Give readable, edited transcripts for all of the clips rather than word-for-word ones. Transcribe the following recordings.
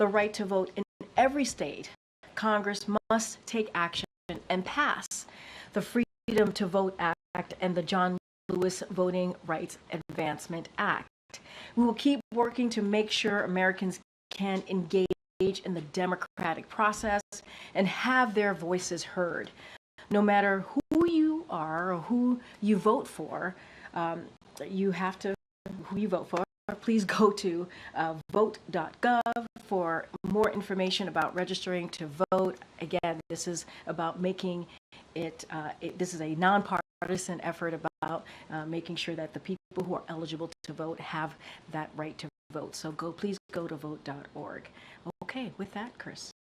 the right to vote in every state, Congress must take action and pass the Freedom to Vote Act and the John Lewis Voting Rights Advancement Act. We will keep working to make sure Americans can engage in the democratic process and have their voices heard. No matter who you are or who you vote for, who you vote for. Please go to vote.gov for more information about registering to vote. Again, this is about making this is a nonpartisan effort about making sure that the people who are eligible to vote have that right to vote. So please go to vote.org. Okay, with that, Chris.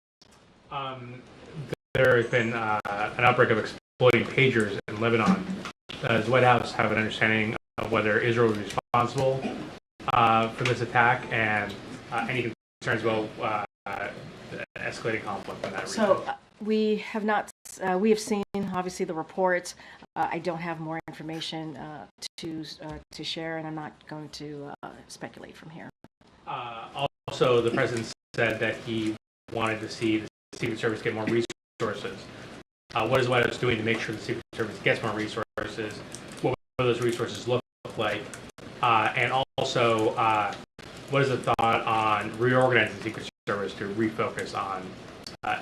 There has been an outbreak of exploiting pagers in Lebanon. Does the White House have an understanding of whether Israel is responsible for this attack, and any concerns about escalating conflict in that region? So we have not. We have seen, obviously, the reports. I don't have more information to share, and I'm not going to speculate from here. Also, the president said that he wanted to see the Secret Service get more resources. What is the White House doing to make sure the Secret Service gets more resources? What will those resources look like? And also, what is the thought on reorganizing the Secret Service to refocus on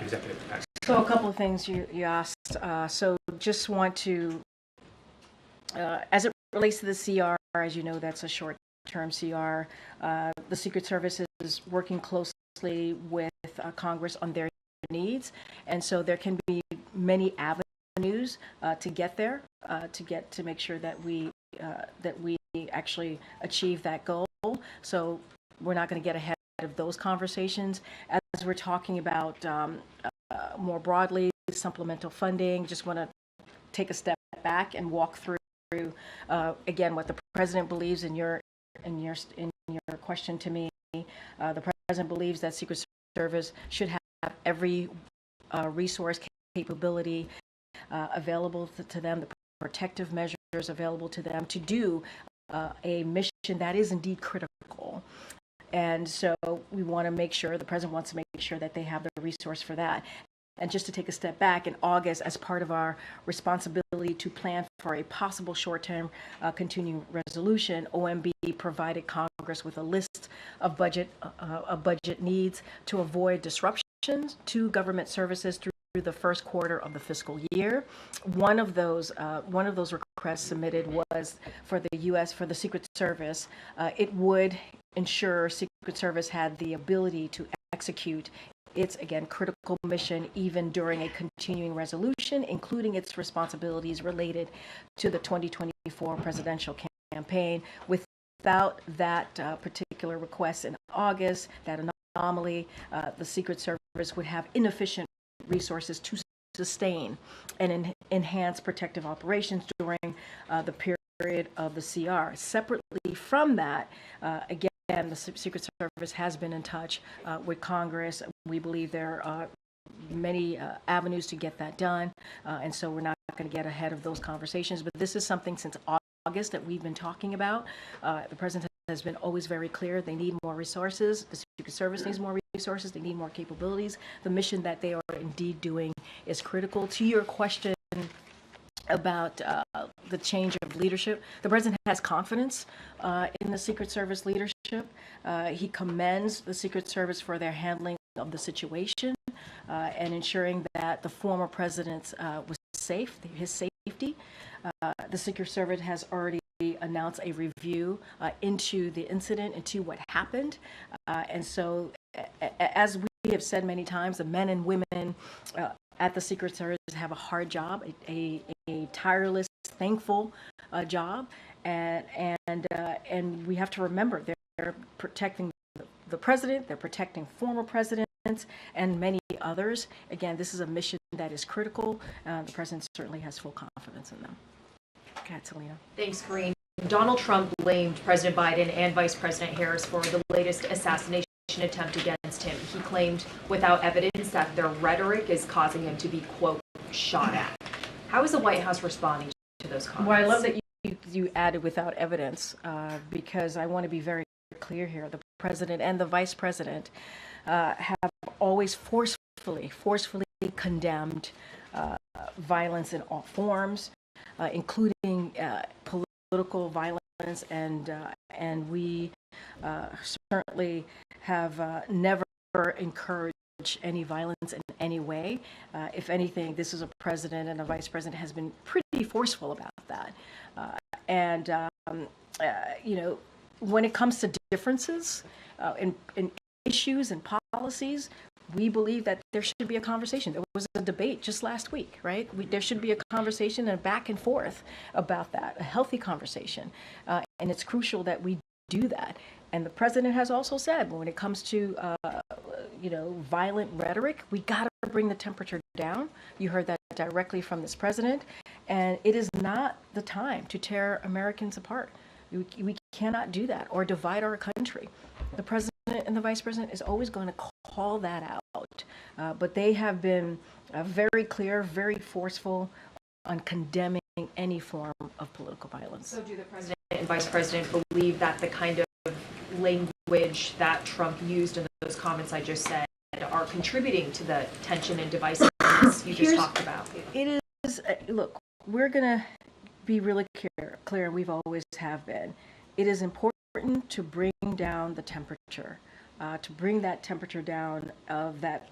executive protection? So a couple of things you asked. So just want to, as it relates to the CR, as you know, that's a short-term CR. The Secret Service is working closely with Congress on their needs, and so there can be many avenues to get there, to make sure that we actually achieve that goal. So we're not going to get ahead of those conversations. As we're talking about more broadly supplemental funding, just want to take a step back and walk through again what the president believes in your question to me. The president believes that Secret Service should have every resource capability available to them, the protective measures available to them to do a mission that is indeed critical. And so we want to make sure, the president wants to make sure that they have the resource for that. And just to take a step back, in August, as part of our responsibility to plan for a possible short-term continuing resolution, OMB provided Congress with a list of budget needs to avoid disruptions to government services through the first quarter of the fiscal year. One of those requests submitted was for the Secret Service. It would ensure Secret Service had the ability to execute its, again, critical mission even during a continuing resolution, including its responsibilities related to the 2024 presidential campaign. Without that particular request in August, that anomaly, the Secret Service would have inefficient resources to sustain and enhance protective operations during the period of the CR. Separately from that, again, the Secret Service has been in touch with Congress. We believe there are many avenues to get that done, and so we're not going to get ahead of those conversations. But this is something since August that we've been talking about. The president has been always very clear. They need more resources. The Secret Service needs more resources. They need more capabilities. The mission that they are indeed doing is critical. To your question about the change of leadership, the president has confidence in the Secret Service leadership. He commends the Secret Service for their handling of the situation and ensuring that the former president was safe, his safety. The Secret Service has already announced a review into the incident, into what happened. And so, as we have said many times, the men and women at the Secret Service have a hard job, a tireless, thankful job, and we have to remember they're protecting the president, they're protecting former presidents, and many others. Again, this is a mission that is critical. The president certainly has full confidence in them. Okay, Selena. Thanks, Karine. Donald Trump blamed President Biden and Vice President Harris for the latest assassination attempt against him. He claimed without evidence that their rhetoric is causing him to be, quote, shot at. How is the White House responding to those comments? Well, I love that you added without evidence because I want to be very clear here. The president and the vice president have always forcefully condemned violence in all forms, including political violence, and we certainly have never encouraged any violence in any way. If anything, this is a president and a vice president has been pretty forceful about that. When it comes to differences in issues and policies, we believe that there should be a conversation. There was a debate just last week, right? There should be a conversation and a back and forth about that, a healthy conversation. And it's crucial that we do that. And the president has also said, when it comes to, violent rhetoric, we got to bring the temperature down. You heard that directly from this president. And it is not the time to tear Americans apart. We cannot do that or divide our country. The president and the vice president is always going to call that out. But they have been very clear, very forceful on condemning any form of political violence. So do the president and vice president believe that the kind of language that Trump used in those comments I just said are contributing to the tension and divisiveness you just talked about? It is, look, we're going to be really clear, we always have been. It is important to bring down the temperature, to bring that temperature down of that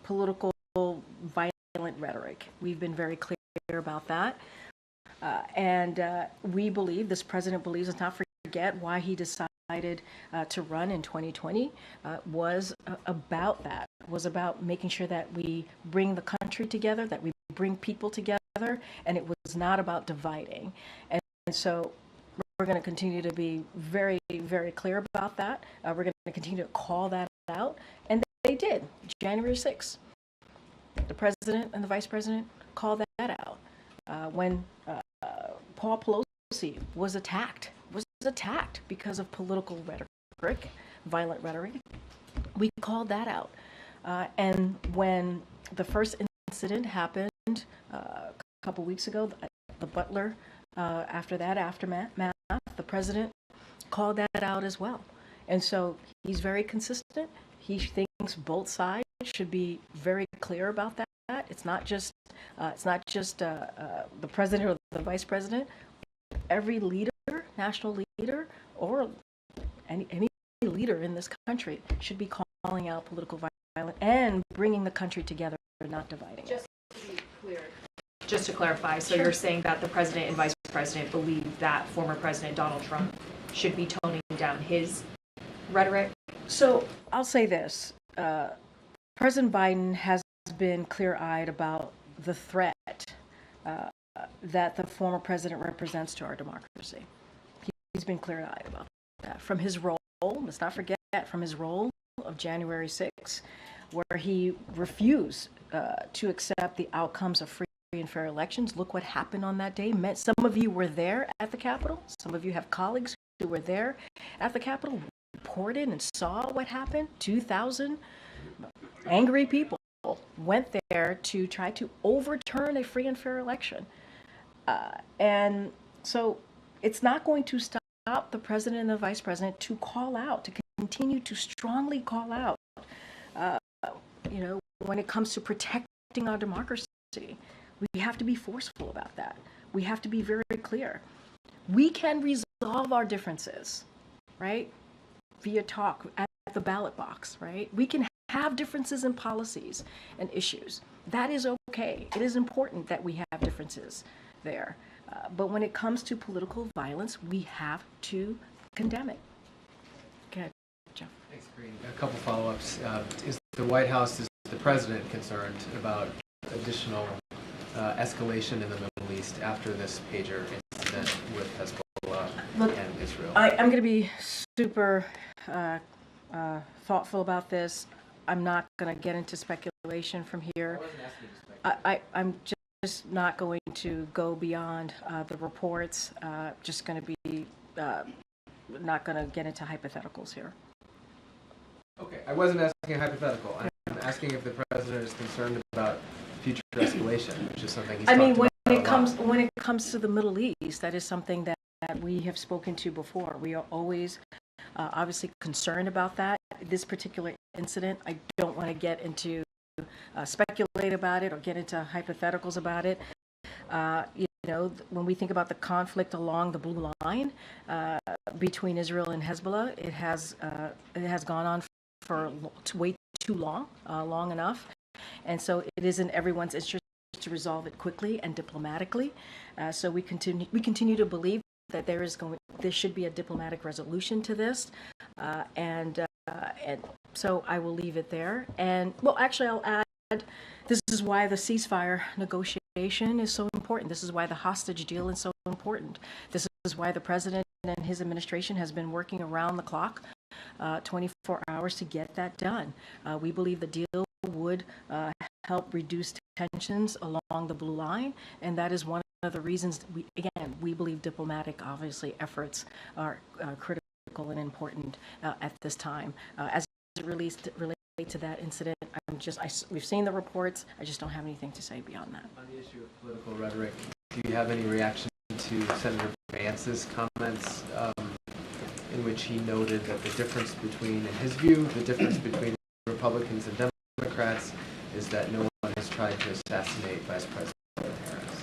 political violent rhetoric. We've been very clear about that. And we believe, this president believes, let's not forget why he decided to run in 2020, was about that, was about making sure that we bring the country together, that we bring people together, and it was not about dividing. And so we're going to continue to be very, very clear about that. We're going to continue to call that out. And they did, January 6th. The president and the vice president called that out. When Paul Pelosi was attacked because of political rhetoric, violent rhetoric, we called that out. And when the first incident happened a couple weeks ago, the butler, after that aftermath, the president called that out as well. And so he's very consistent. He thinks both sides should be very clear about that. It's not just the president or the vice president. Every leader, national leader, or any leader in this country should be calling out political violence and bringing the country together, not dividing it. Just to clarify, so Sure. You're saying that the president and vice president believe that former President Donald Trump should be toning down his rhetoric? So I'll say this. President Biden has been clear-eyed about the threat that the former president represents to our democracy. He's been clear-eyed about that. From his role, let's not forget, from his role of January 6th, where he refused to accept the outcomes of free and fair elections. Look what happened on that day. Some of you were there at the Capitol. Some of you have colleagues who were there at the Capitol, reported and saw what happened. 2,000 angry people went there to try to overturn a free and fair election. And so it's not going to stop the president and the vice president to call out, to continue to strongly call out, when it comes to protecting our democracy. We have to be forceful about that. We have to be very clear. We can resolve our differences, right? Via talk at the ballot box, right? We can have differences in policies and issues. That is okay. It is important that we have differences there. But when it comes to political violence, we have to condemn it. Okay, Jeff. Thanks, Karine. A couple follow-ups. Is the White House, is the president concerned about additional escalation in the Middle East after this pager incident with Hezbollah and Israel? I'm going to be super thoughtful about this. I'm not going to get into speculation from here. I wasn't asking you to speculate. I'm just not going to go beyond the reports. Just going to be not going to get into hypotheticals here. Okay, I wasn't asking a hypothetical. I'm asking if the president is concerned about future escalation, which is something he's talked about when it comes to the Middle East, that is something that we have spoken to before. We are always obviously concerned about that. this particular incident, I don't want to get into speculate about it or get into hypotheticals about it. When we think about the conflict along the blue line between Israel and Hezbollah, it has gone on for way too long, long enough, and so it is in everyone's interest to resolve it quickly and diplomatically. So we continue to believe that there should be a diplomatic resolution to this, and so I will leave it there. And well, actually, I'll add, this is why the ceasefire negotiation is so important. This is why the hostage deal is so important. This is why the president and his administration has been working around the clock, 24 hours to get that done. We believe the deal would help reduce tensions along the blue line, and that is one of the reasons we believe diplomatic, obviously, efforts are critical and important at this time. As it relates to that incident, we've seen the reports. I just don't have anything to say beyond that. On the issue of political rhetoric, do you have any reaction to Senator Vance's comments in which he noted that the difference between, in his view, the difference between Republicans and Democrats is that no one has tried to assassinate Vice President Harris?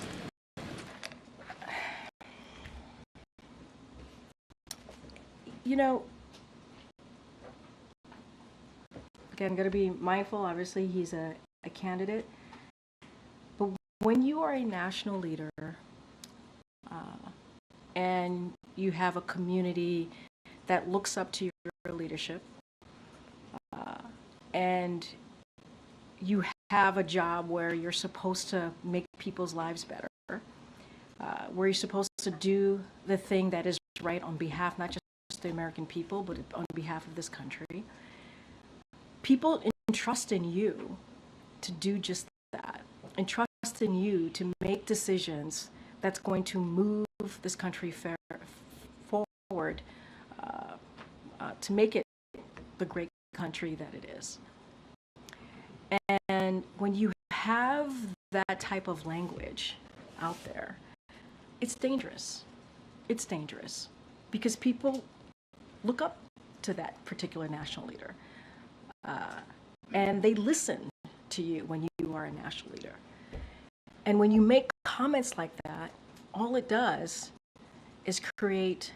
Again, got to be mindful. Obviously, he's a candidate. But when you are a national leader and you have a community that looks up to your leadership, and you have a job where you're supposed to make people's lives better, where you're supposed to do the thing that is right on behalf, not just the American people, but on behalf of this country. People entrust in you to do just that, entrust in you to make decisions that's going to move this country forward, to make it the great country that it is. And when you have that type of language out there, it's dangerous. It's dangerous because people look up to that particular national leader. And they listen to you when you are a national leader. And when you make comments like that, all it does is create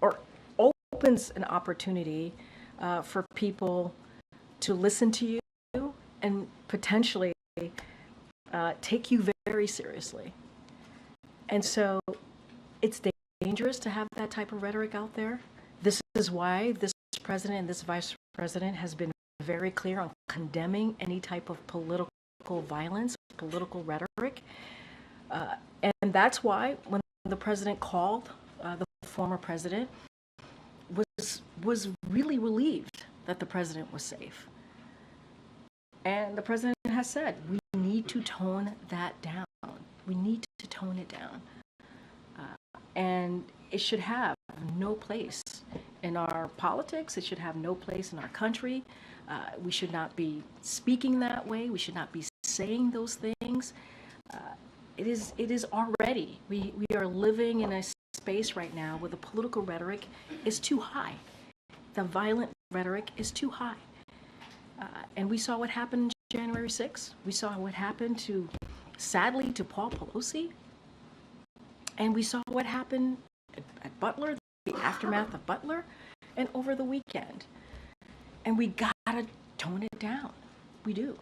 or opens an opportunity for people to listen to you and potentially take you very seriously. And so it's dangerous to have that type of rhetoric out there. This is why this president and this vice president has been very clear on condemning any type of political violence, political rhetoric. And that's why when the president called the former president, was really relieved that the president was safe. And the president has said, we need to tone that down. We need to tone it down. And it should have no place in our politics. It should have no place in our country. We should not be speaking that way. We should not be saying those things. It is already. We are living in a space right now where the political rhetoric is too high. The violent rhetoric is too high. And we saw what happened January 6th. We saw what happened sadly, to Paul Pelosi. And we saw what happened at Butler, the aftermath of Butler, and over the weekend. And we gotta tone it down. We do.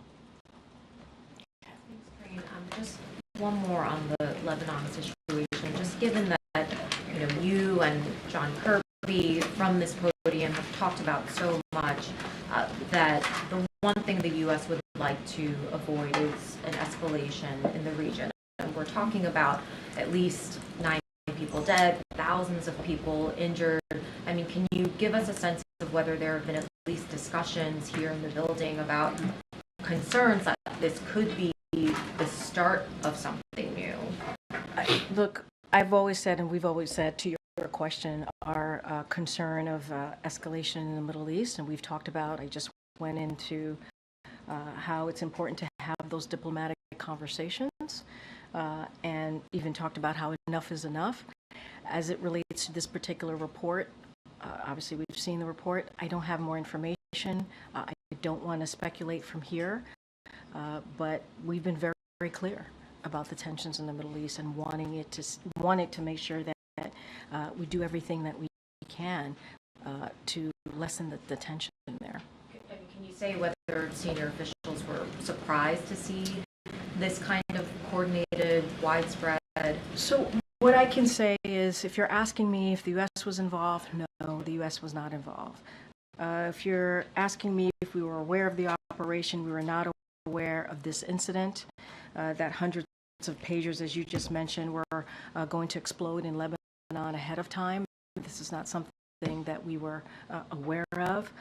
Thanks, Karine. Just one more on the Lebanon situation. Just given that you and John Kirby from this podium have talked about so much that the one thing the U.S. would like to avoid is an escalation in the region. And we're talking about at least 9 people dead, thousands of people injured. I mean, can you give us a sense of whether there have been at least discussions here in the building about concerns that this could be the start of something new? Look, I've always said, and we've always said to your question, our concern of escalation in the Middle East, and we've talked about, I just went into how it's important to have those diplomatic conversations, and even talked about how enough is enough. As it relates to this particular report, Obviously, we've seen the report. I don't have more information. I don't want to speculate from here, but we've been very, very clear about the tensions in the Middle East and wanting to make sure that we do everything that we can to lessen the tension there. Can you say whether senior officials were surprised to see this kind of coordinated, widespread? So what I can say is, if you're asking me if the U.S. was involved, no, the U.S. was not involved. If you're asking me if we were aware of the operation, we were not aware of this incident, that hundreds of pagers, as you just mentioned, were going to explode in Lebanon ahead of time. This is not something that we were aware of,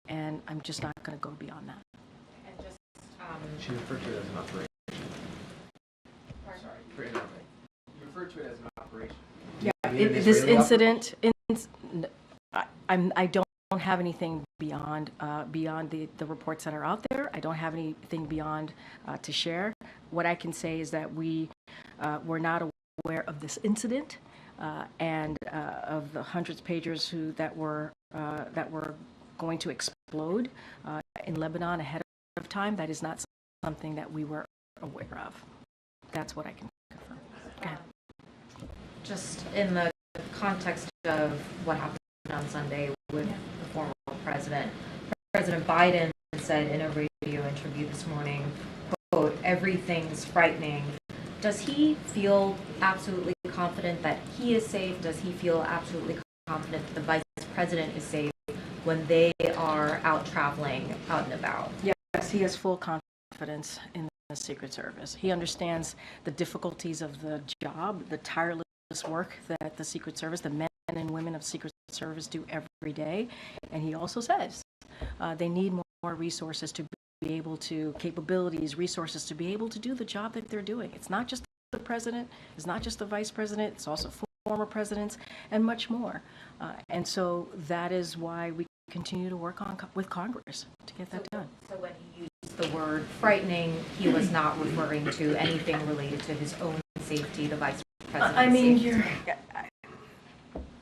and I'm just not going to go beyond that. And just, She referred to it as an operation. Sorry, for interrupting. You referred to it as an operation. Yeah, You mean an this Israeli incident, I don't have anything beyond the reports that are out there. I don't have anything beyond to share. What I can say is that we were not aware of this incident and of the hundreds of pagers that were going to explode in Lebanon ahead of time. That is not something that we were aware of. That's what I can confirm. Go ahead. just in the context of what happened on Sunday with the former president, President Biden said in a radio interview this morning, quote, "Everything's frightening." Does he feel absolutely confident that he is safe? Does he feel absolutely confident that the vice president is safe when they are out traveling, out and about? Yes, he has full confidence in the Secret Service. He understands the difficulties of the job, the tireless work that the Secret Service, the men and women of Secret Service do every day. And he also says they need more resources to be able to, capabilities, resources to be able to do the job that they're doing. It's not just the president, it's not just the vice president, it's also former presidents and much more. And so that is why we continue to work on with Congress to get that done. So when he used the word frightening, he was not referring to anything related to his own safety, the vice president's I mean, safety.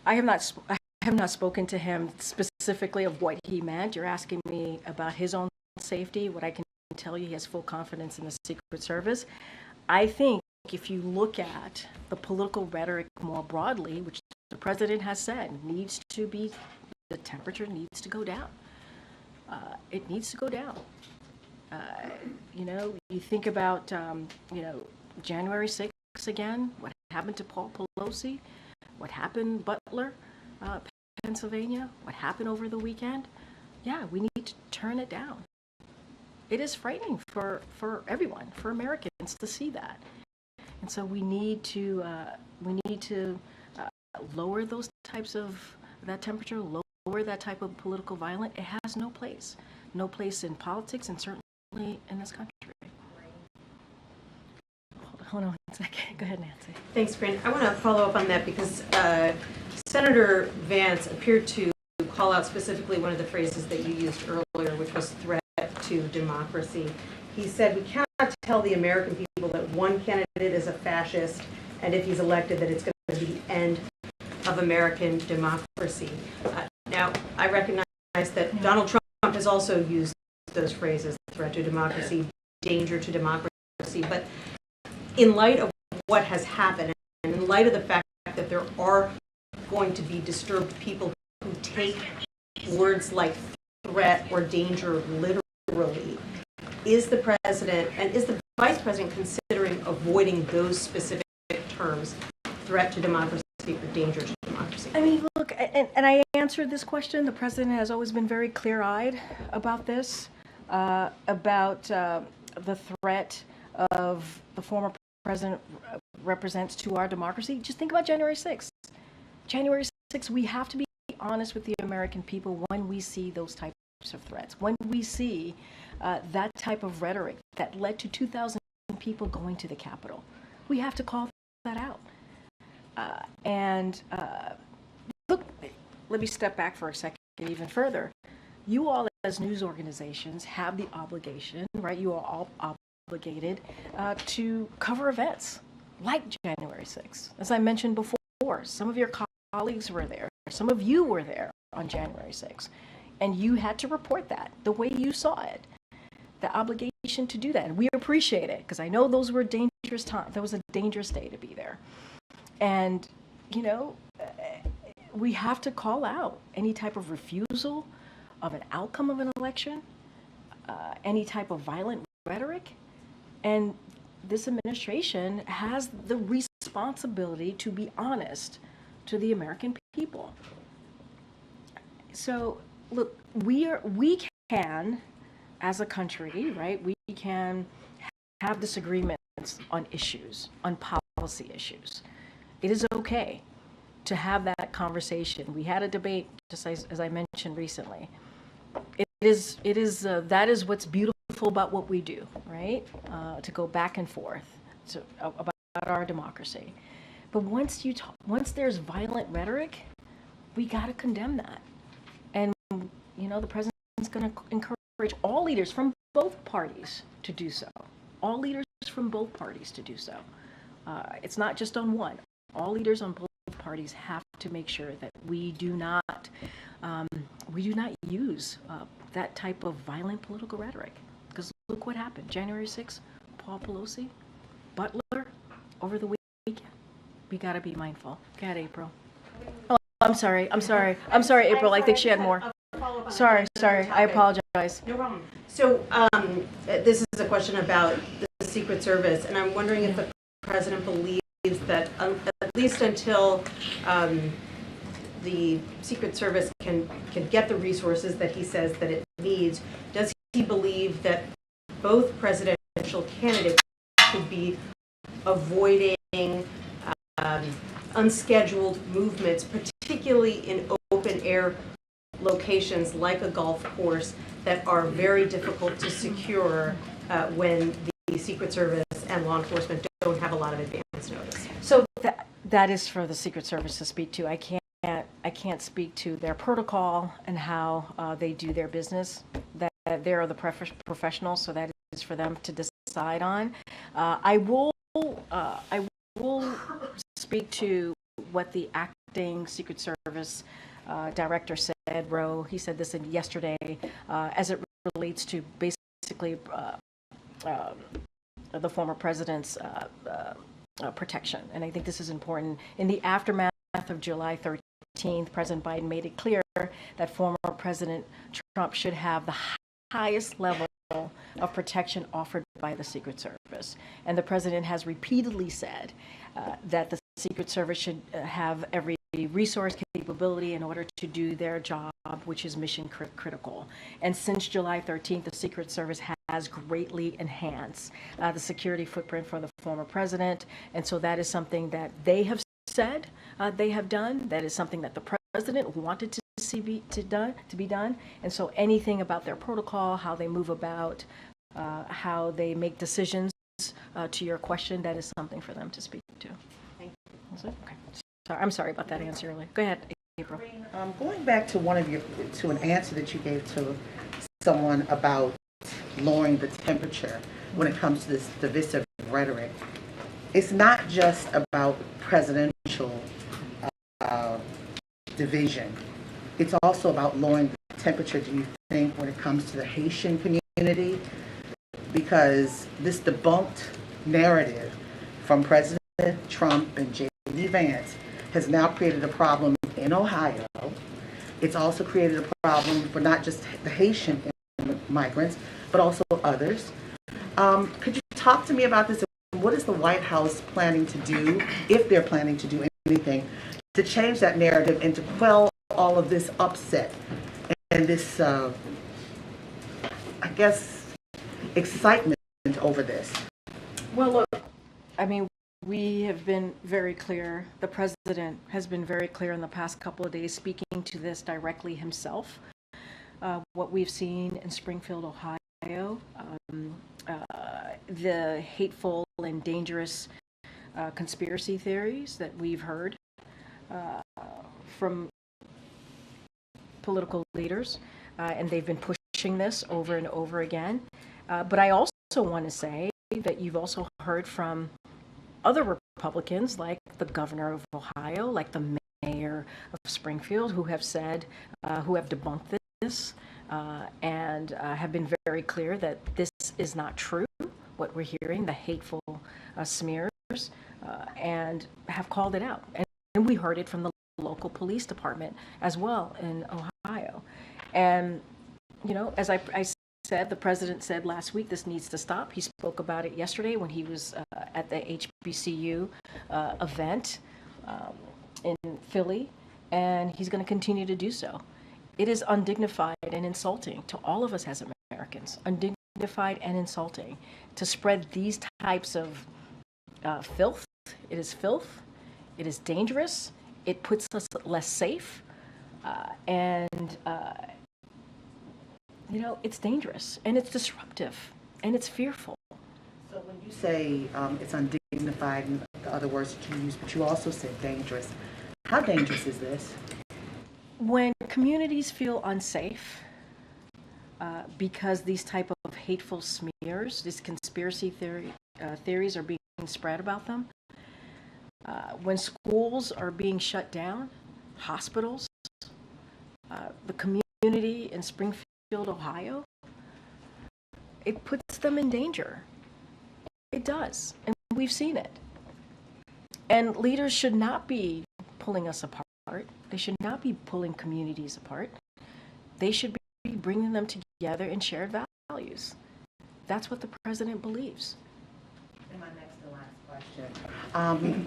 I have not spoken to him specifically of what he meant. You're asking me about his own safety. What I can tell you, he has full confidence in the Secret Service. I think if you look at the political rhetoric more broadly, which the president has said needs to be, the temperature needs to go down. It needs to go down. You think about, January 6th again, what happened to Paul Pelosi, what happened Butler, Pennsylvania, what happened over the weekend. Yeah, we need to turn it down. It is frightening for everyone, for Americans to see that. And so we need to lower those types of, that temperature, lower that type of political violence. It has no place in politics and certainly in this country. Hold on one second. Go ahead, Nancy. Thanks, Karine. I want to follow up on that because Senator Vance appeared to call out specifically one of the phrases that you used earlier, which was threat to democracy. He said, "We cannot tell the American people that one candidate is a fascist, and if he's elected, that it's going to be the end of American democracy." Now, I recognize that Donald Trump has also used those phrases, threat to democracy, danger to democracy, but in light of what has happened, and in light of the fact that there are going to be disturbed people who take words like threat or danger literally, is the president and is the vice president considering avoiding those specific terms, threat to democracy or danger to democracy? I mean, look, and I answered this question. The president has always been very clear-eyed about this, about the threat of the former president represents to our democracy. Just think about January 6th. January 6th, we have to be honest with the American people when we see those types of threats, when we see that type of rhetoric that led to 2,000 people going to the Capitol. We have to call that out. Look, let me step back for a second even further. You all as news organizations have the obligation, right? You are all obligated to cover events like January 6th. As I mentioned before, some of your colleagues were there. Some of you were there on January 6th, and you had to report that the way you saw it. The obligation to do that. And we appreciate it, because I know those were dangerous times. That was a dangerous day to be there. And, you know, we have to call out any type of refusal of an outcome of an election, any type of violent rhetoric. And this administration has the responsibility to be honest to the American people. So, look, we can, as a country, right, we can have disagreements on issues, on policy issues. It is okay to have that conversation. We had a debate, just as I mentioned recently. That is what's beautiful about what we do, right? To go back and forth about our democracy. But once there's violent rhetoric, we got to condemn that. And, you know, the president's going to encourage all leaders from both parties to do so. All leaders from both parties to do so. It's not just on one. All leaders on both parties have to make sure that we do not use that type of violent political rhetoric. Because look what happened. January 6th, Paul Pelosi, Butler, over the weekend. We got to be mindful. Go ahead, April. Oh, I'm sorry, April. I think she had more. Sorry. I apologize. No problem. So this is a question about the Secret Service, and I'm wondering if the president believes that at least until the Secret Service can get the resources that he says that it needs, does he believe that both presidential candidates should be avoiding unscheduled movements, particularly in open air locations like a golf course that are very difficult to secure when the Secret Service and law enforcement don't have a lot of advance notice? So that is for the Secret Service to speak to. I can't speak to their protocol and how they do their business. That they are the professionals, so that is for them to decide on. I will speak to what the acting Secret Service director said. He said this yesterday as it relates to basically the former president's protection. And I think this is important. In the aftermath of July 13th, President Biden made it clear that former President Trump should have the highest level of protection offered by the Secret Service. And the president has repeatedly said that the Secret Service should have every resource capability in order to do their job, which is mission critical. And since July 13th, the Secret Service has greatly enhanced the security footprint for the former president. And so that is something that they have said they have done. That is something that the president wanted to see to be done. And so anything about their protocol, how they move about, how they make decisions, to your question, that is something for them to speak to. Thank you. Okay. I'm sorry about that answer earlier. Go ahead, April. Going back to to an answer that you gave to someone about lowering the temperature when it comes to this divisive rhetoric, it's not just about presidential division. It's also about lowering the temperature, do you think, when it comes to the Haitian community? Because this debunked narrative from President Trump and J.D. Vance has now created a problem in Ohio. It's also created a problem for not just the Haitian migrants, but also others. Could you talk to me about this? What is the White House planning to do, if they're planning to do anything, to change that narrative and to quell all of this upset and this, I guess, excitement over this? Well, look, I mean, we have been very clear. The president has been very clear in the past couple of days, speaking to this directly himself. What we've seen in Springfield, Ohio, the hateful and dangerous conspiracy theories that we've heard from political leaders, and they've been pushing this over and over again. But I also want to say that you've also heard from other Republicans, like the governor of Ohio, like the mayor mayor of Springfield who have said, who have debunked this and have been very clear that this is not true, what we're hearing, the hateful smears, and have called it out. And we heard it from the local police department as well in Ohio. And, you know, as I said, the president said last week this needs to stop. He spoke about it yesterday when he was at the HBCU event in Philly, and he's going to continue to do so. It is undignified and insulting to all of us as Americans, undignified and insulting to spread these types of filth. It is filth. It is dangerous. It puts us less safe, and you know, it's dangerous and it's disruptive and it's fearful. So when you say it's undignified and the other words that you use, but you also said dangerous, how dangerous is this? When communities feel unsafe because these type of hateful smears, these conspiracy theories are being spread about them, when schools are being shut down, hospitals, the community in Springfield, Ohio, it puts them in danger. It does, and we've seen it. And leaders should not be pulling us apart. They should not be pulling communities apart. They should be bringing them together in shared values. That's what the president believes. And my next to last question.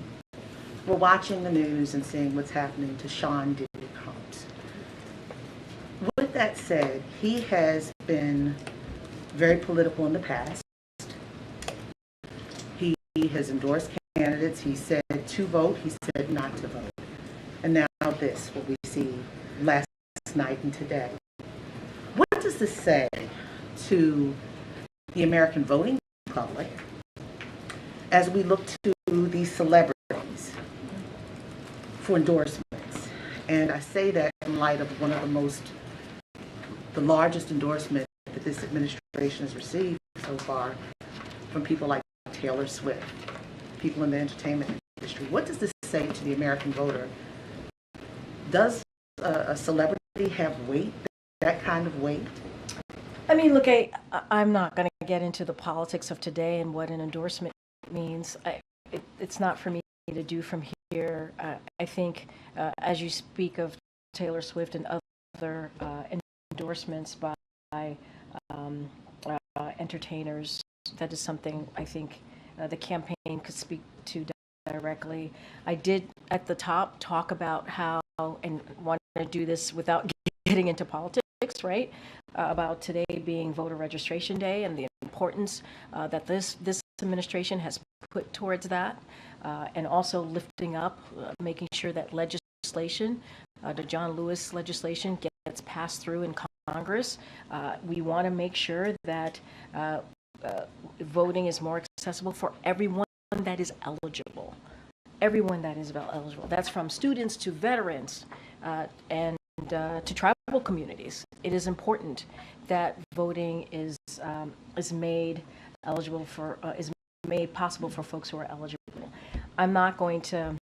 We're watching the news and seeing what's happening to Sean Diddy Combs. With that said, he has been very political in the past. He has endorsed candidates. He said to vote. He said not to vote. And now this, what we see last night and today. What does this say to the American voting public as we look to these celebrities for endorsements? And I say that in light of one of the largest endorsement that this administration has received so far from people like Taylor Swift, people in the entertainment industry. What does this say to the American voter? Does a celebrity have weight, that kind of weight? I mean, look, I'm not going to get into the politics of today and what an endorsement means. It's not for me to do from here. I think as you speak of Taylor Swift and other endorsements by entertainers, that is something I think the campaign could speak to directly. I did at the top talk about how, and want to do this without getting into politics, right? About today being voter registration day and the importance that this administration has put towards that, and also lifting up, making sure that legislation, the John Lewis legislation, gets passed through in Congress. We want to make sure that voting is more accessible for everyone that is eligible. Everyone that is eligible. That's from students to veterans and to tribal communities. It is important that voting is made eligible for is made possible for folks who are eligible. I'm not going to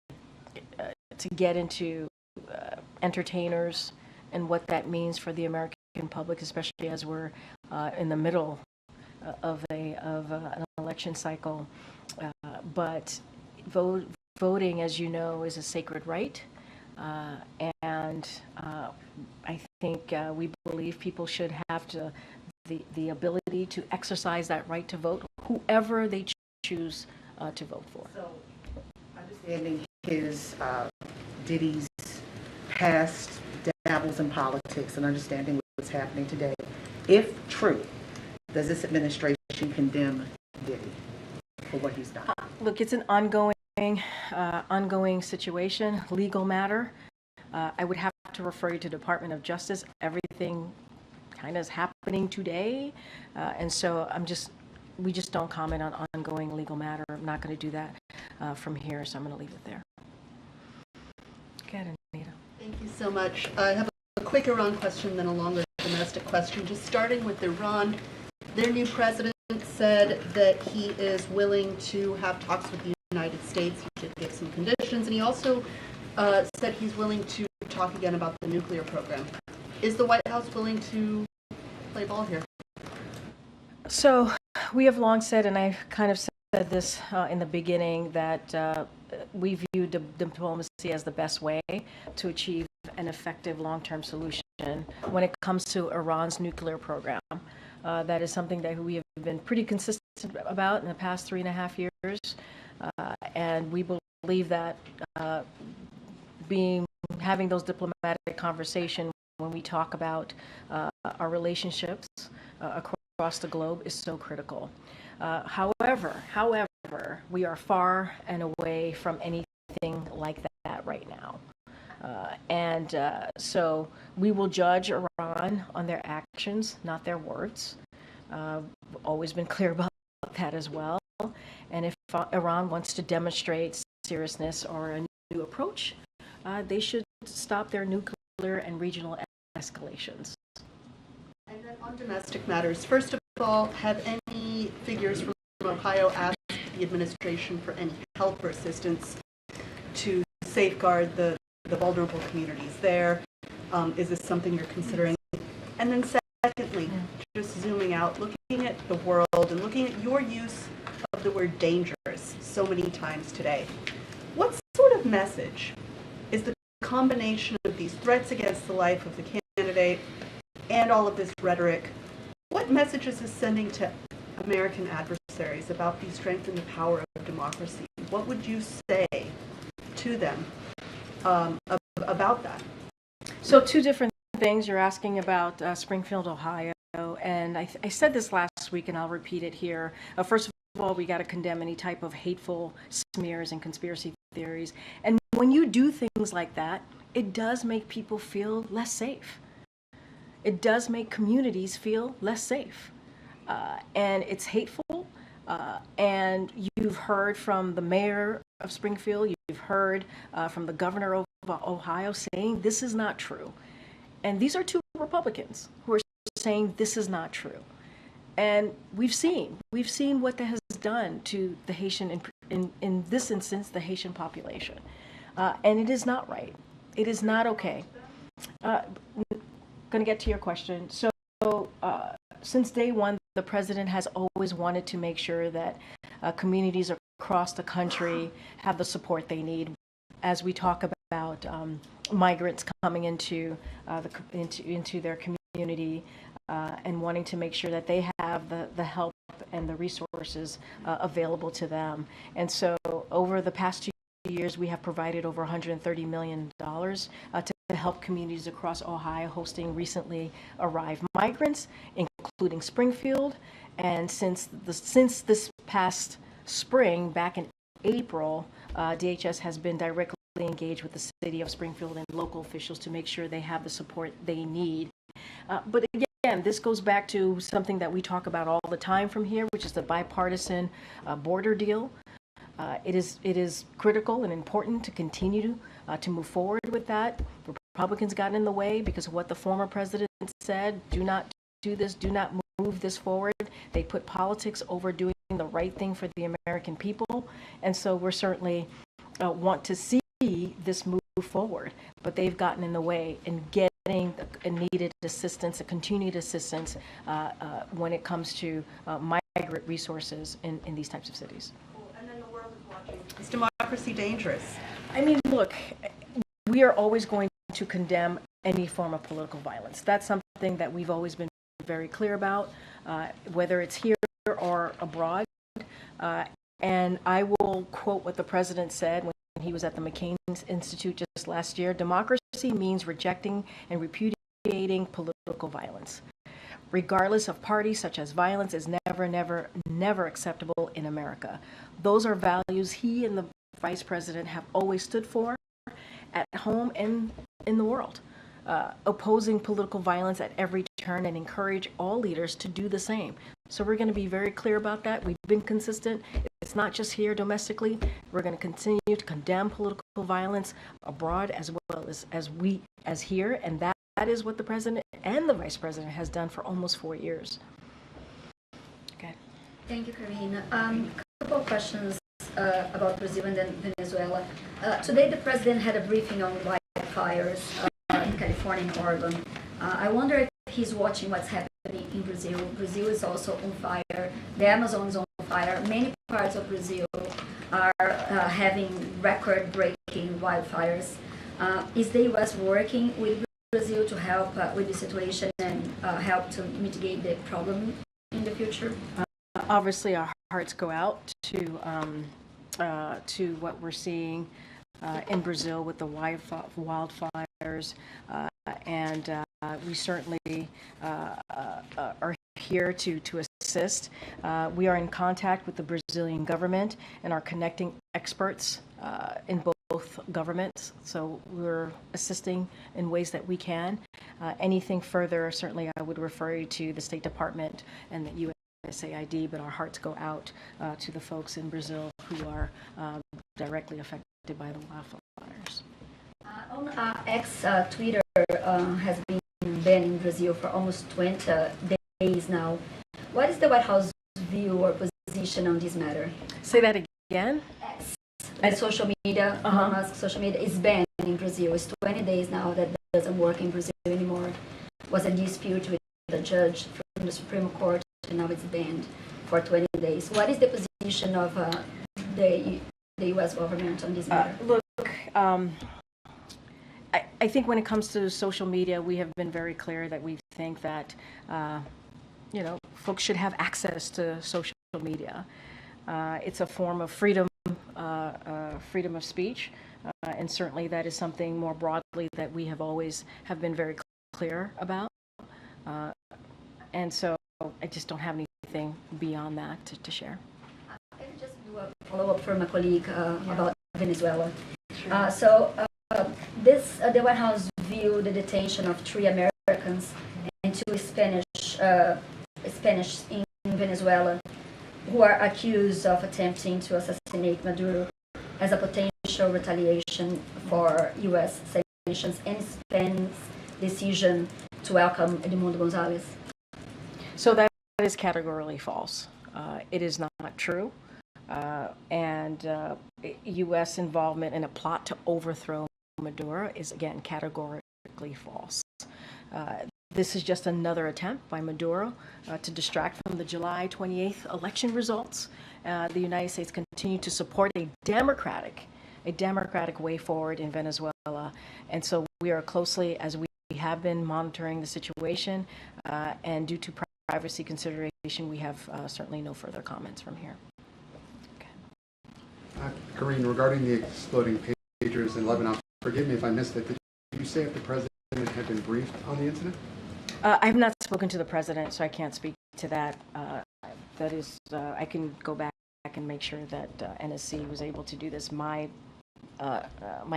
get into entertainers and what that means for the American public, especially as we're in the middle of an election cycle. But voting, as you know, is a sacred right, and I think we believe people should have the ability to exercise that right to vote, whoever they choose to vote for. So, understanding his Diddy's past dabbles in politics and understanding what's happening today, if true, does this administration condemn Diddy for what he's done? Look, it's an ongoing situation, legal matter. I would have to refer you to Department of Justice. Everything kind of is happening today, and so we just don't comment on ongoing legal matter. I'm not going to do that from here, so I'm going to leave it there. Go ahead, Anita. Thank you so much. I have a quick Iran question, then a longer domestic question. Just starting with Iran, their new president said that he is willing to have talks with the United States. He should give some conditions, and he also said he's willing to talk again about the nuclear program. Is the White House willing to play ball here? So we have long said, and I kind of said this in the beginning, that we view diplomacy as the best way to achieve an effective long-term solution when it comes to Iran's nuclear program. That is something that we have been pretty consistent about in the past 3.5 years, and we believe that having those diplomatic conversations when we talk about our relationships across the globe is so critical. However, we are far and away from anything like that right now. So we will judge Iran on their actions, not their words. We've always been clear about that as well. And if Iran wants to demonstrate seriousness or a new approach, they should stop their nuclear and regional escalations. And then on domestic matters, first of all, have any figures from Ohio asked the administration for any help or assistance to safeguard the vulnerable communities there? Is this something you're considering? And then secondly, just zooming out, looking at the world and looking at your use of the word dangerous so many times today, what sort of message is the combination of these threats against the life of the candidate and all of this rhetoric, what message is this sending to American adversaries about the strength and the power of democracy? What would you say to them about that? So two different things. You're asking about Springfield, Ohio, and I said this last week, and I'll repeat it here. First of all, we got to condemn any type of hateful smears and conspiracy theories. And when you do things like that, it does make people feel less safe. It does make communities feel less safe. And it's hateful. And you've heard from the mayor of Springfield, you've heard from the governor of Ohio saying this is not true. And these are two Republicans who are saying this is not true. And we've seen what that has done to the Haitian, in this instance, the Haitian population. And it is not right. It is not okay. Going to get to your question. So since day one, the president has always wanted to make sure that communities across the country have the support they need. As we talk about migrants coming into their community and wanting to make sure that they have the help and the resources available to them. And so over the past 2 years, we have provided over $130 million to help communities across Ohio, hosting recently arrived migrants, including Springfield. And since this past spring, back in April, DHS has been directly engaged with the city of Springfield and local officials to make sure they have the support they need. But again, this goes back to something that we talk about all the time from here, which is the bipartisan border deal. It is critical and important to continue to move forward with that. Republicans got in the way because of what the former president said. Do not do this. Do not move this forward. They put politics over doing the right thing for the American people. And so we're certainly want to see this move forward. But they've gotten in the way in getting a needed assistance, a continued assistance when it comes to migrant resources in these types of cities. And then the world is watching. Is democracy dangerous? I mean, look, we are always going to condemn any form of political violence. That's something that we've always been very clear about, whether it's here or abroad. And I will quote what the president said when he was at the McCain Institute just last year. Democracy means rejecting and repudiating political violence. Regardless of party, such as violence is never acceptable in America. Those are values he and the vice president have always stood for at home and in the world. Opposing political violence at every turn and encourage all leaders to do the same. So we're going to be very clear about that. We've been consistent. It's not just here domestically. We're going to continue to condemn political violence abroad as well as here, and that is what the president and the vice president has done for almost 4 years. Okay. Thank you, Karine. A couple of questions about Brazil and then Venezuela. Today, the president had a briefing on wildfires in California and Oregon. I wonder if he's watching what's happening in Brazil. Brazil is also on fire. The Amazon is on fire. Many parts of Brazil are having record-breaking wildfires. Is the U.S. working with Brazil to help with the situation and help to mitigate the problem in the future? Obviously, our hearts go out to what we're seeing in Brazil with the wildfires, and we certainly are here to assist. We are in contact with the Brazilian government and are connecting experts in both governments. So we're assisting in ways that we can. Anything further, certainly I would refer you to the State Department and the USAID, but our hearts go out to the folks in Brazil who are directly affected by the wildfires. On X, Twitter has been banned in Brazil for almost 20 days now. What is the White House view or position on this matter? Say that again? X, and social media, Elon Musk social media is banned in Brazil. It's 20 days now that doesn't work in Brazil anymore. Was a dispute with the judge from the Supreme Court, and now it's banned for 20 days. What is the position of the U.S. government on this matter? Look, I think when it comes to social media, we have been very clear that we think that, folks should have access to social media. It's a form of freedom of speech, and certainly that is something more broadly that we have always have been very clear about. And so I just don't have anything beyond that to share. I can just do a follow-up from a colleague about Venezuela. The White House viewed the detention of 3 Americans and 2 Spanish in Venezuela who are accused of attempting to assassinate Maduro as a potential retaliation for U.S. sanctions and Spain's decision to welcome Edmundo Gonzalez. So that is categorically false. It is not true. And U.S. involvement in a plot to overthrow Maduro is, again, categorically false. This is just another attempt by Maduro to distract from the July 28th election results. The United States continue to support a democratic way forward in Venezuela. And so we are closely, as we have been, monitoring the situation. And due to privacy consideration, we have certainly no further comments from here. Karine, regarding the exploding pagers in Lebanon, forgive me if I missed it. Did you say if the president had been briefed on the incident? I have not spoken to the president, so I can't speak to that. That is, I can go back and make sure that NSC was able to do this. My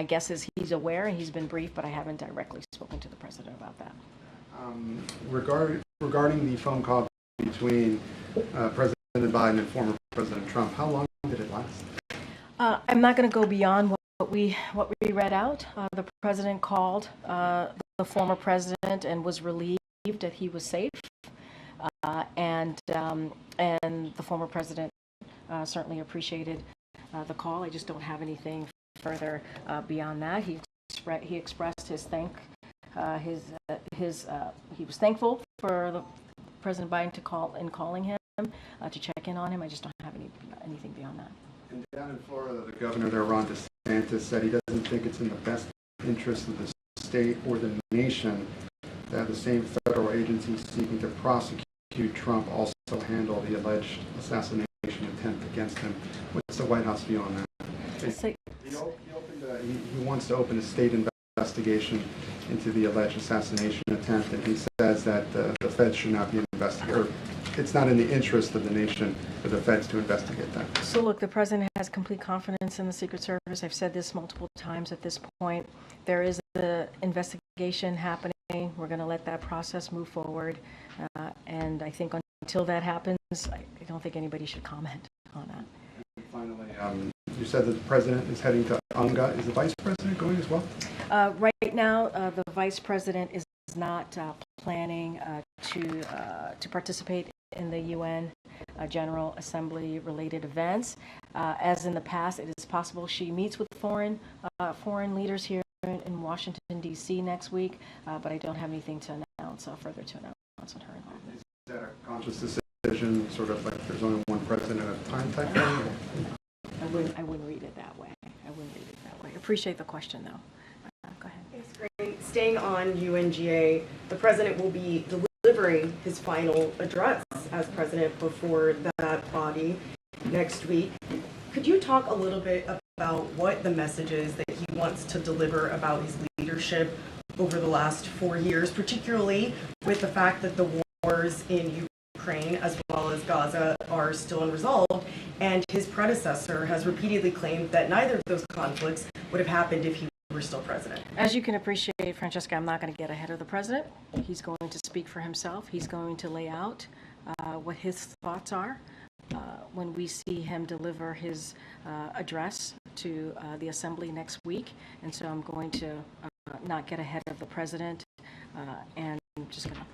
guess is he's aware and he's been briefed, but I haven't directly spoken to the president about that. Regarding the phone call between President Biden and former President Trump, how long did it last? I'm not going to go beyond what we read out. The president called the former president and was relieved that he was safe, and the former president certainly appreciated the call. I just don't have anything further beyond that. He expressed his he was thankful for the President Biden calling him to check in on him. I just don't have anything beyond that. And down in Florida, the governor there, Ron DeSantis, said he doesn't think it's in the best interest of the state or the nation to have the same federal agency seeking to prosecute Trump also handle the alleged assassination attempt against him. What's the White House view on that? He wants to open a state investigation into the alleged assassination attempt, and he says that the feds should not be investigated. It's not in the interest of the nation for the feds to investigate that. So look, the president has complete confidence in the Secret Service. I've said this multiple times at this point. There is an investigation happening. We're going to let that process move forward. And I think until that happens, I don't think anybody should comment on that. And finally, you said that the president is heading to UNGA. Is the vice president going as well? Right now, the vice president is not planning to participate in the UN General Assembly related events. As in the past, it is possible she meets with foreign leaders here in Washington, D.C. next week, but I don't have anything to announce, further to announce on her involvement. Is that a conscious decision, sort of like there's only one president at a time type thing? I wouldn't read it that way. I wouldn't read it that way. Appreciate the question, though. Go ahead. Thanks, Karine. Staying on UNGA, the president will be delivering his final address as president before that body next week. Could you talk a little bit about what the message is that he wants to deliver about his leadership over the last 4 years, particularly with the fact that the wars in Ukraine as well as Gaza are still unresolved, and his predecessor has repeatedly claimed that neither of those conflicts would have happened if he were still president? As you can appreciate, Francesca, I'm not going to get ahead of the president. He's going to speak for himself. He's going to lay out what his thoughts are when we see him deliver his address to the assembly next week. And so I'm going to not get ahead of the president, and just gonna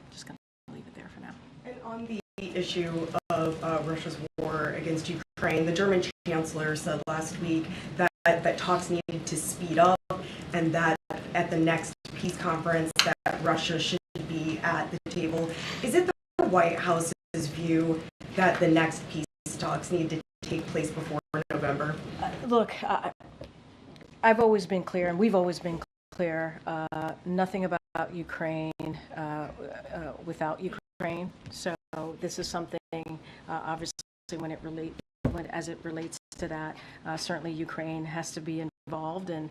leave it there for now. And on the issue of Russia's war against Ukraine, the German chancellor said last week that talks needed to speed up, and that at the next peace conference that Russia should be at the table. Is it the White House's view that the next peace talks need to take place before November? Look, I've always been clear, and we've always been clear, nothing about Ukraine without Ukraine. So this is something, obviously, as it relates to that, certainly Ukraine has to be involved and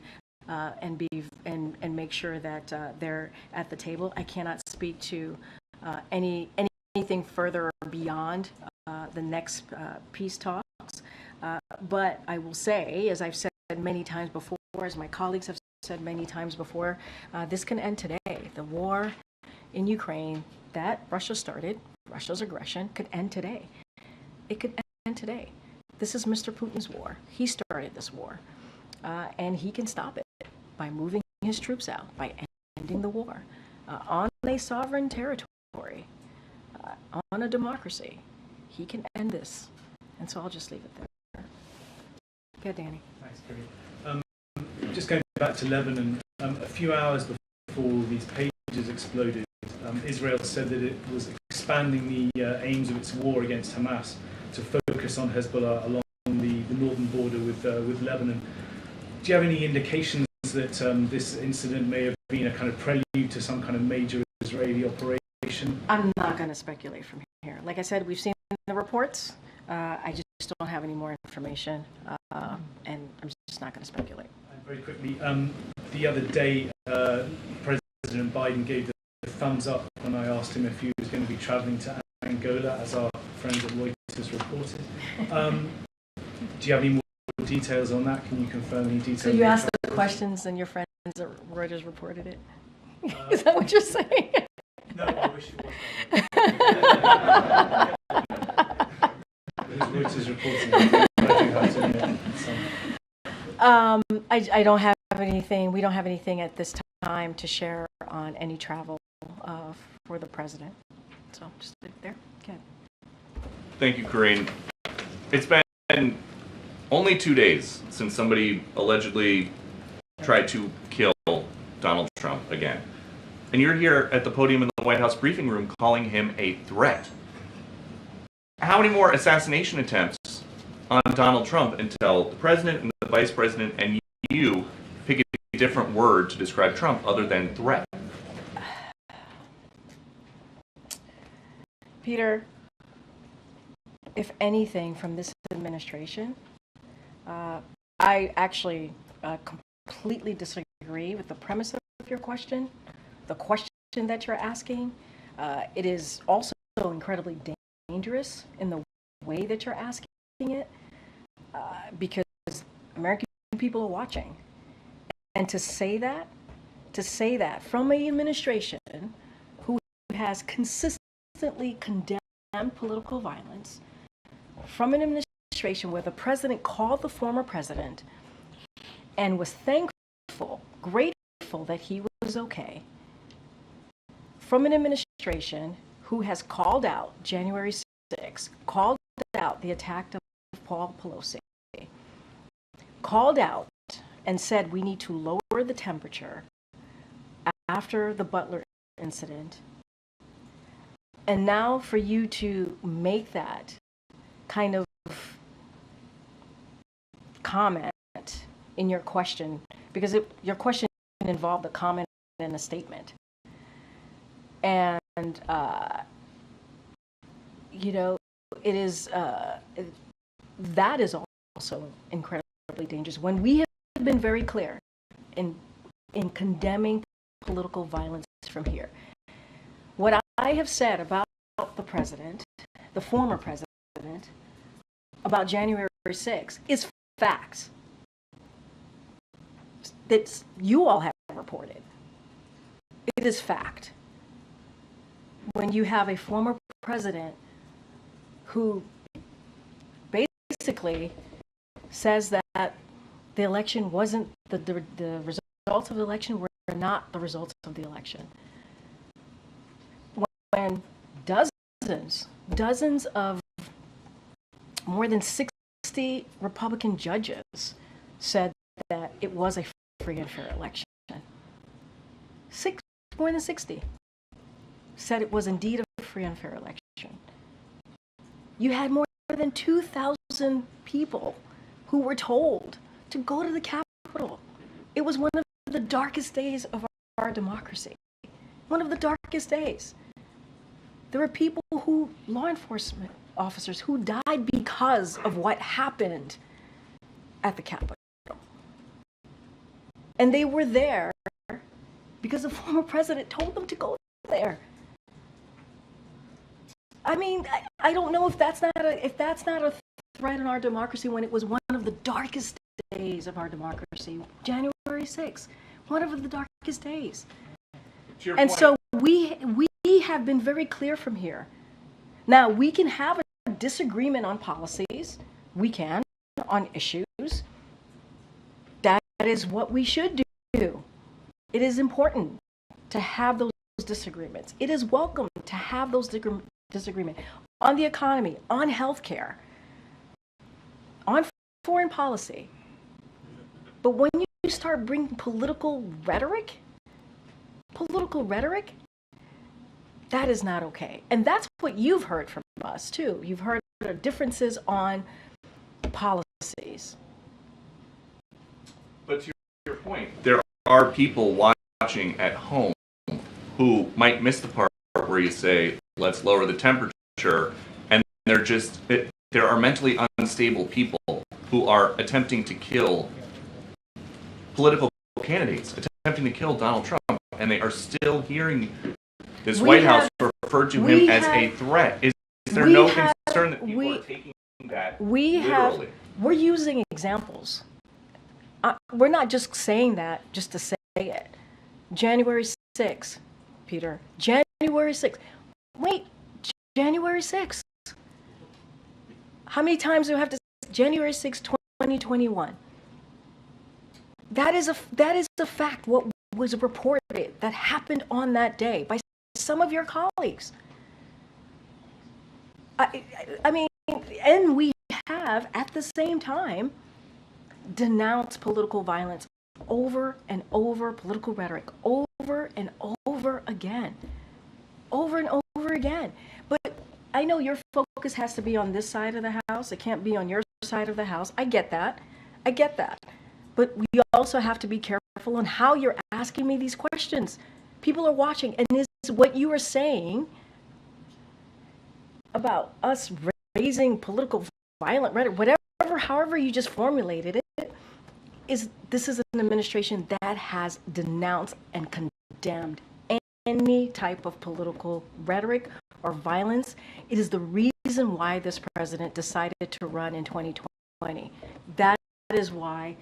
make sure that they're at the table. I cannot speak to anything further beyond the next peace talks, but I will say, as I've said many times before, as my colleagues have said many times before, this can end today. The war in Ukraine that Russia started, Russia's aggression, could end today. It could end today. This is Mr. Putin's war. He started this war, and he can stop it by moving his troops out, by ending the war on a sovereign territory, on a democracy. He can end this, and so I'll just leave it there. Okay, Danny. Thanks, Karine. Just going back to Lebanon, a few hours before these pages exploded, Israel said that it was expanding the aims of its war against Hamas to focus on Hezbollah along the northern border with Lebanon. Do you have any indications that this incident may have been a kind of prelude to some kind of major Israeli operation? I'm not going to speculate from here. Like I said, we've seen the reports. I just don't have any more information, and I'm just not going to speculate. And very quickly, the other day, President Biden gave the thumbs up when I asked him if he was going to be traveling to Angola, as our friends at Reuters reported. Do you have any more details on that? Can you confirm any details? So you asked the questions and your friends at Reuters reported it? Is that what you're saying? No, I wish it was. Reuters reporting. I don't have anything. We don't have anything at this time to share on any travel for the president. So just leave it there. Okay. Thank you, Karine. It's been only 2 days since somebody allegedly tried to kill Donald Trump again. And you're here at the podium in the White House briefing room calling him a threat. How many more assassination attempts on Donald Trump until the president and the vice president and you pick a different word to describe Trump other than threat? Peter, if anything from this administration, I actually completely disagree with the premise of your question, the question that you're asking. It is also incredibly dangerous in the way that you're asking it, because American people are watching. And to say that from an administration who has consistently condemned political violence, from an administration where the president called the former president and was grateful that he was okay, from an administration who has called out January 6 called out the attack of Paul Pelosi, called out and said we need to lower the temperature after the Butler incident, and now for you to make that kind of comment in your question, because your question involved a comment and a statement. And, you know, it is, that is also incredibly dangerous. When we have been very clear in condemning political violence from here, what I have said about the president, the former president, about January 6th is facts that you all have reported. It is fact. When you have a former president who basically says that the election wasn't, the results of the election were not the results of the election. When dozens of more than 60 Republican judges said that it was a free and fair election. More than 60 said it was indeed a free and fair election. You had more than 2,000 people who were told to go to the Capitol. It was one of the darkest days of our democracy. One of the darkest days. There were people law enforcement officers who died because of what happened at the Capitol. And they were there because the former president told them to go there. I mean, I don't know if that's not a threat in our democracy when it was one of the darkest days of our democracy. January 6th, one of the darkest days. And so we have been very clear from here. Now, we can have a disagreement on policies. We can, on issues. That is what we should do. It is important to have those disagreements. It is welcome to have those disagreements on the economy, on healthcare, on foreign policy. But when you start bringing political rhetoric, that is not okay. And that's what you've heard from us, too. You've heard differences on policies. But to your point, there are people watching at home who might miss the part where you say, let's lower the temperature, and there are mentally unstable people who are attempting to kill political candidates, attempting to kill Donald Trump, and they are still hearing this White House refer to him as a threat. Is there no concern that people are taking that literally? We're using examples. We're not just saying that just to say it. January 6th, Peter. January 6th. Wait, January 6th. How many times do we have to say January 6th, 2021? That is a fact. What was reported that happened on that day by some of your colleagues. I mean, and we have at the same time denounced political violence over and over, political rhetoric over and over again. But I know your focus has to be on this side of the house. It can't be on your side of the house. I get that. But we also have to be careful on how you're asking me these questions. People are watching, and is what you are saying about us raising political violent rhetoric, whatever, however you just formulated it, this is an administration that has denounced and condemned any type of political rhetoric or violence. It is the reason why this president decided to run in 2020. That is why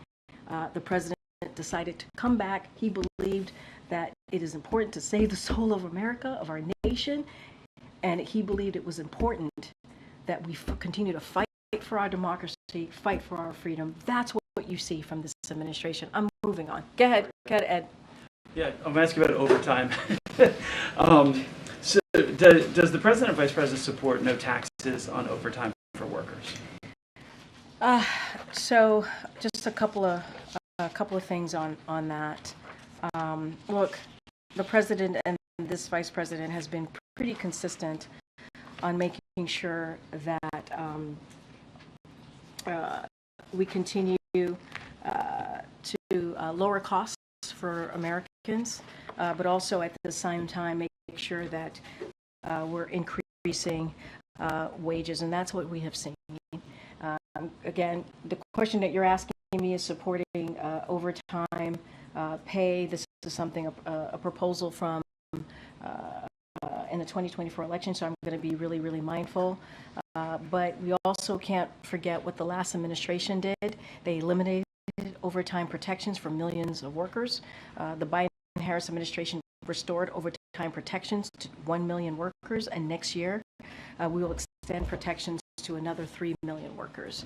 the president decided to come back. He believed that it is important to save the soul of America, of our nation, and he believed it was important that we continue to fight for our democracy, fight for our freedom. That's what you see from this administration. I'm moving on. Go ahead, Ed. Yeah, I'm asking about overtime. So does the president and vice president support no taxes on overtime for workers? So just a couple of things on that. Look, the president and this vice president has been pretty consistent on making sure that we continue to lower costs for Americans, but also at the same time make sure that we're increasing wages, and that's what we have seen. Again, the question that you're asking me is supporting overtime pay. This is something, a proposal from in the 2024 election, so I'm going to be really, really mindful. But we also can't forget what the last administration did. They eliminated overtime protections for millions of workers. The Biden-Harris administration restored overtime protections to 1 million workers, and next year we will extend protections to another 3 million workers.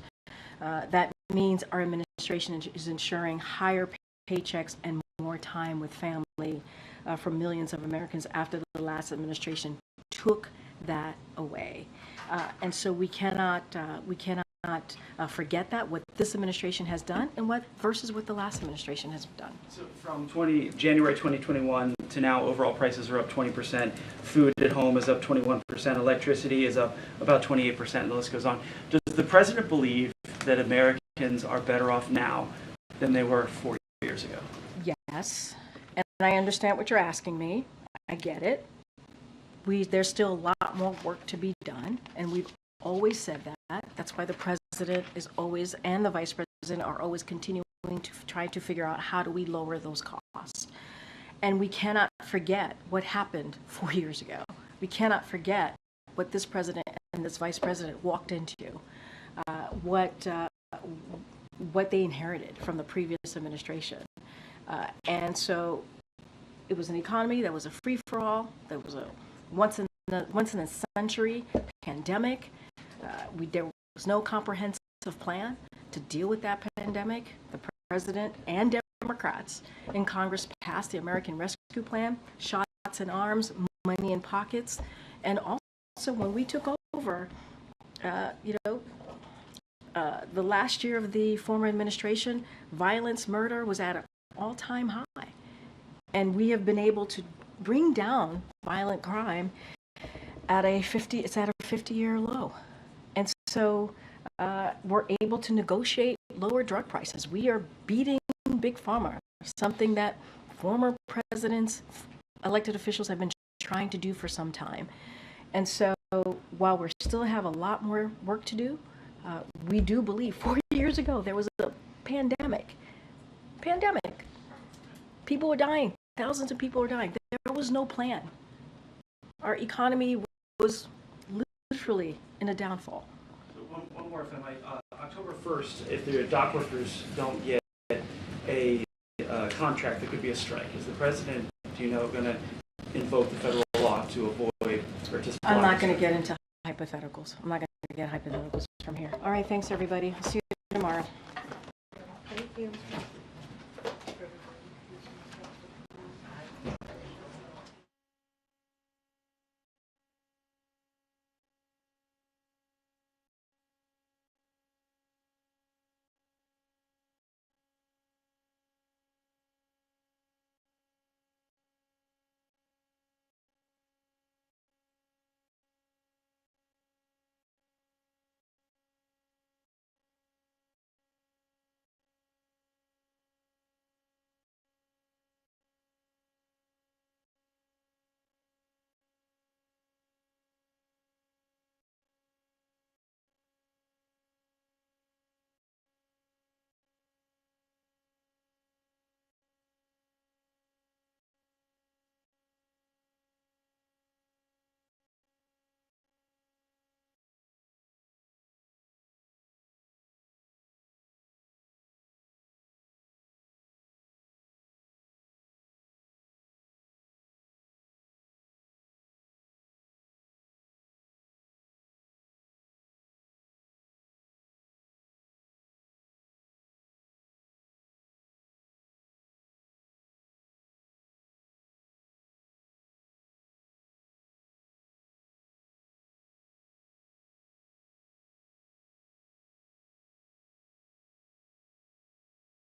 That means our administration is ensuring higher paychecks and more time with family for millions of Americans after the last administration took that away. And so we cannot forget that, what this administration has done and versus what the last administration has done. So from January 2021 to now, overall prices are up 20%. Food at home is up 21%. Electricity is up about 28%, and the list goes on. Does the president believe that Americans are better off now than they were 4 years ago? Yes, and I understand what you're asking me. I get it. There's still a lot more work to be done, and we've always said that. That's why the president is always, and the vice president are always continuing to try to figure out how do we lower those costs. And we cannot forget what happened 4 years ago. We cannot forget what this president and this vice president walked into, what they inherited from the previous administration. And so it was an economy that was a free-for-all, that was a once in a century pandemic. There was no comprehensive plan to deal with that pandemic. The president and Democrats in Congress passed the American Rescue Plan, shots in arms, money in pockets, and also when we took over, the last year of the former administration, violence, murder was at an all-time high. And we have been able to bring down violent crime at a 50-year low. And so we're able to negotiate lower drug prices. We are beating Big Pharma, something that former presidents, elected officials have been trying to do for some time. And so while we still have a lot more work to do, we do believe 4 years ago there was a pandemic. People were dying. Thousands of people were dying. There was no plan. Our economy was literally in a downfall. So one more, if I might. October 1st, if the dock workers don't get a contract, there could be a strike. Is the president, going to invoke the federal law to avoid participation? I'm not going to get into hypotheticals. I'm not going to get hypotheticals from here. All right, thanks everybody. I'll see you tomorrow. Thank you.